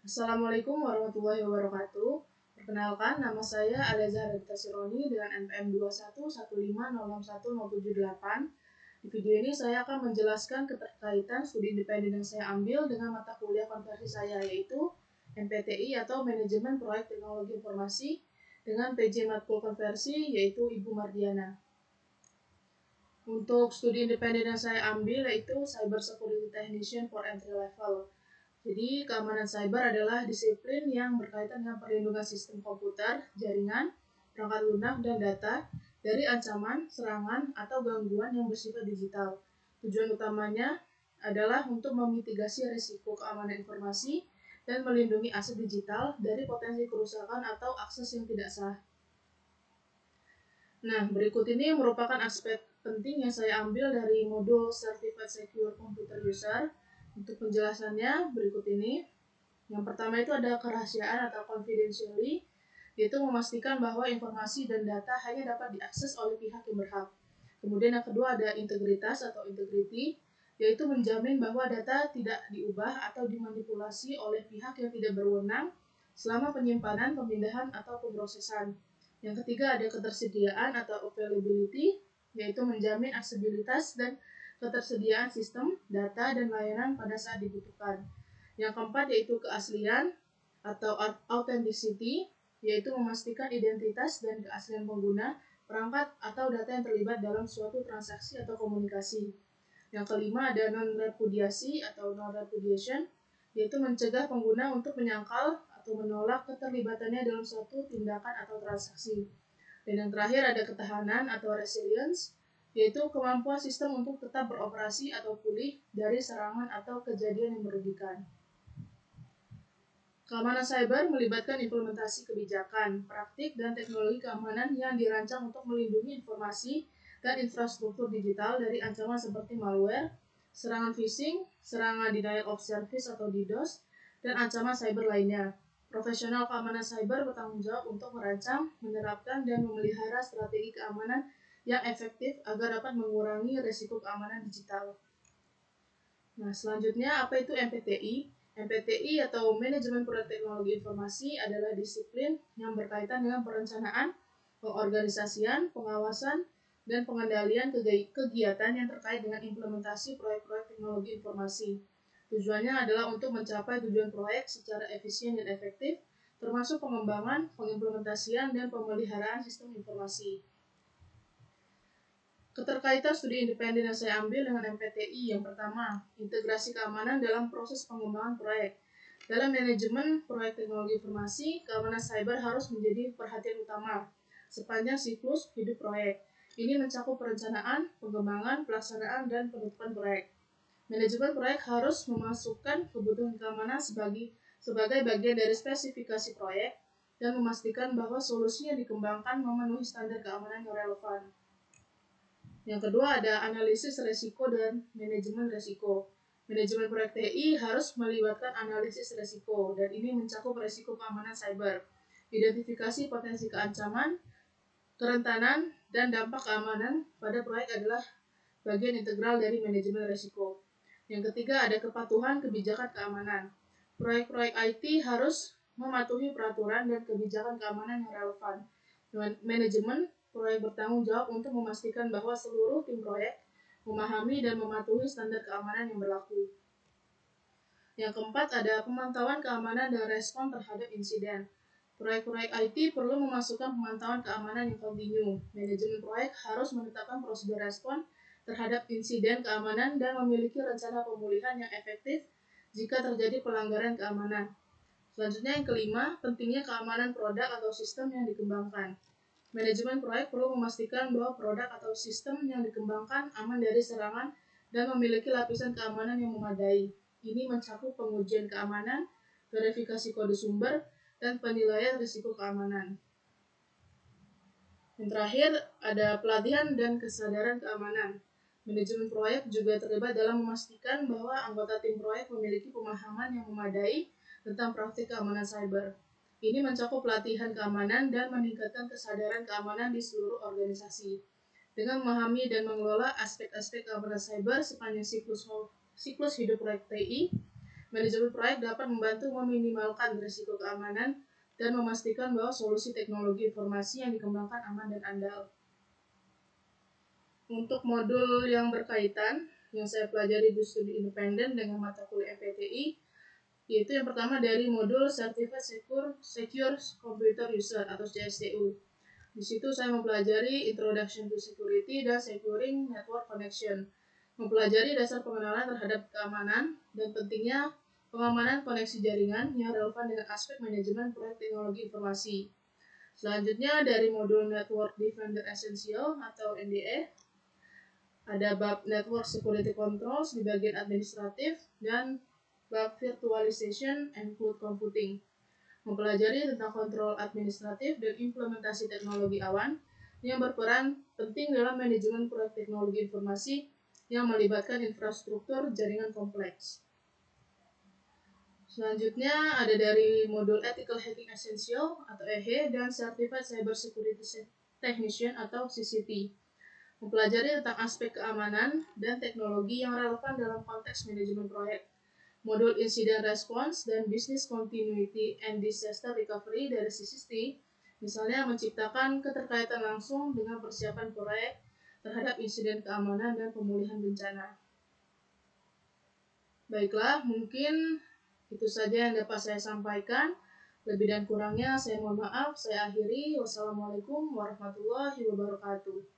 Assalamualaikum warahmatullahi wabarakatuh. Perkenalkan, nama saya Aleza Radita Sironi dengan NPM 211506178. Di video ini saya akan menjelaskan keterkaitan studi independen yang saya ambil dengan mata kuliah konversi saya, yaitu MPTI atau Manajemen Proyek Teknologi Informasi, dengan PJ Matkul Konversi, yaitu Ibu Mardiana. Untuk studi independen yang saya ambil yaitu Cyber Security Technician for Entry Level. Jadi, keamanan cyber adalah disiplin yang berkaitan dengan perlindungan sistem komputer, jaringan, perangkat lunak, dan data dari ancaman, serangan, atau gangguan yang bersifat digital. Tujuan utamanya adalah untuk memitigasi risiko keamanan informasi dan melindungi aset digital dari potensi kerusakan atau akses yang tidak sah. Nah, berikut ini merupakan aspek penting yang saya ambil dari modul Certified Secure Computer User. Untuk penjelasannya berikut ini. Yang pertama itu ada kerahasiaan atau confidentiality, yaitu memastikan bahwa informasi dan data hanya dapat diakses oleh pihak yang berhak. Kemudian yang kedua ada integritas atau integrity, yaitu menjamin bahwa data tidak diubah atau dimanipulasi oleh pihak yang tidak berwenang selama penyimpanan, pemindahan, atau pemrosesan. Yang ketiga ada ketersediaan atau availability, yaitu menjamin aksesibilitas dan ketersediaan sistem, data, dan layanan pada saat dibutuhkan. Yang keempat yaitu keaslian atau authenticity, yaitu memastikan identitas dan keaslian pengguna, perangkat, atau data yang terlibat dalam suatu transaksi atau komunikasi. Yang kelima ada non-repudiasi atau non-repudiation, yaitu mencegah pengguna untuk menyangkal atau menolak keterlibatannya dalam suatu tindakan atau transaksi. Dan yang terakhir ada ketahanan atau resilience, yaitu kemampuan sistem untuk tetap beroperasi atau pulih dari serangan atau kejadian yang merugikan. Keamanan cyber melibatkan implementasi kebijakan, praktik, dan teknologi keamanan yang dirancang untuk melindungi informasi dan infrastruktur digital dari ancaman seperti malware, serangan phishing, serangan denial of service atau DDoS, dan ancaman cyber lainnya. Profesional keamanan cyber bertanggung jawab untuk merancang, menerapkan, dan memelihara strategi keamanan yang efektif agar dapat mengurangi risiko keamanan digital. Nah, selanjutnya apa itu MPTI? MPTI atau Manajemen Proyek Teknologi Informasi adalah disiplin yang berkaitan dengan perencanaan, pengorganisasian, pengawasan, dan pengendalian kegiatan yang terkait dengan implementasi proyek-proyek teknologi informasi. Tujuannya adalah untuk mencapai tujuan proyek secara efisien dan efektif, termasuk pengembangan, pengimplementasian, dan pemeliharaan sistem informasi. Keterkaitan studi independen yang saya ambil dengan MPTI yang pertama, integrasi keamanan dalam proses pengembangan proyek. Dalam manajemen proyek teknologi informasi, keamanan cyber harus menjadi perhatian utama sepanjang siklus hidup proyek. Ini mencakup perencanaan, pengembangan, pelaksanaan, dan penutupan proyek. Manajemen proyek harus memasukkan kebutuhan keamanan sebagai bagian dari spesifikasi proyek dan memastikan bahwa solusi yang dikembangkan memenuhi standar keamanan yang relevan. Yang kedua ada analisis risiko dan manajemen risiko. Manajemen proyek TI harus melibatkan analisis risiko, dan ini mencakup risiko keamanan cyber, identifikasi potensi keancaman, kerentanan, dan dampak keamanan pada proyek adalah bagian integral dari manajemen risiko. Yang ketiga ada kepatuhan kebijakan keamanan. Proyek-proyek IT harus mematuhi peraturan dan kebijakan keamanan yang relevan. Manajemen proyek bertanggung jawab untuk memastikan bahwa seluruh tim proyek memahami dan mematuhi standar keamanan yang berlaku. Yang keempat ada pemantauan keamanan dan respon terhadap insiden. Proyek-proyek IT perlu memasukkan pemantauan keamanan yang kontinu. Manajemen proyek harus menetapkan prosedur respon terhadap insiden keamanan dan memiliki rencana pemulihan yang efektif jika terjadi pelanggaran keamanan. Selanjutnya yang kelima, pentingnya keamanan produk atau sistem yang dikembangkan. Manajemen proyek perlu memastikan bahwa produk atau sistem yang dikembangkan aman dari serangan dan memiliki lapisan keamanan yang memadai. Ini mencakup pengujian keamanan, verifikasi kode sumber, dan penilaian risiko keamanan. Yang terakhir, ada pelatihan dan kesadaran keamanan. Manajemen proyek juga terlibat dalam memastikan bahwa anggota tim proyek memiliki pemahaman yang memadai tentang praktik keamanan cyber. Ini mencakup pelatihan keamanan dan meningkatkan kesadaran keamanan di seluruh organisasi. Dengan memahami dan mengelola aspek-aspek keamanan cyber sepanjang siklus hidup proyek TI, Manajemen proyek dapat membantu meminimalkan risiko keamanan dan memastikan bahwa solusi teknologi informasi yang dikembangkan aman dan andal. Untuk modul yang berkaitan, yang saya pelajari di studi independen dengan mata kuliah MPTI, yaitu yang pertama dari modul Certified Secure Computer User atau CSTU. Di situ saya mempelajari Introduction to Security dan Securing Network Connection, mempelajari dasar pengenalan terhadap keamanan dan pentingnya pengamanan koneksi jaringan yang relevan dengan aspek manajemen proyek teknologi informasi. Selanjutnya dari modul Network Defender Essential atau NDE, ada bab Network Security Controls di bagian administratif dan bab Virtualization and Cloud Computing, mempelajari tentang kontrol administratif dan implementasi teknologi awan yang berperan penting dalam manajemen proyek teknologi informasi yang melibatkan infrastruktur jaringan kompleks. Selanjutnya ada dari modul Ethical Hacking Essential atau EH dan Certified Cyber Security Technician atau CCT, mempelajari tentang aspek keamanan dan teknologi yang relevan dalam konteks manajemen proyek. Modul Incident Response dan Business Continuity and Disaster Recovery dari CCT, misalnya menciptakan keterkaitan langsung dengan persiapan proyek terhadap insiden keamanan dan pemulihan bencana. Baiklah, mungkin itu saja yang dapat saya sampaikan. Lebih dan kurangnya saya mohon maaf. Saya akhiri. Wassalamualaikum warahmatullahi wabarakatuh.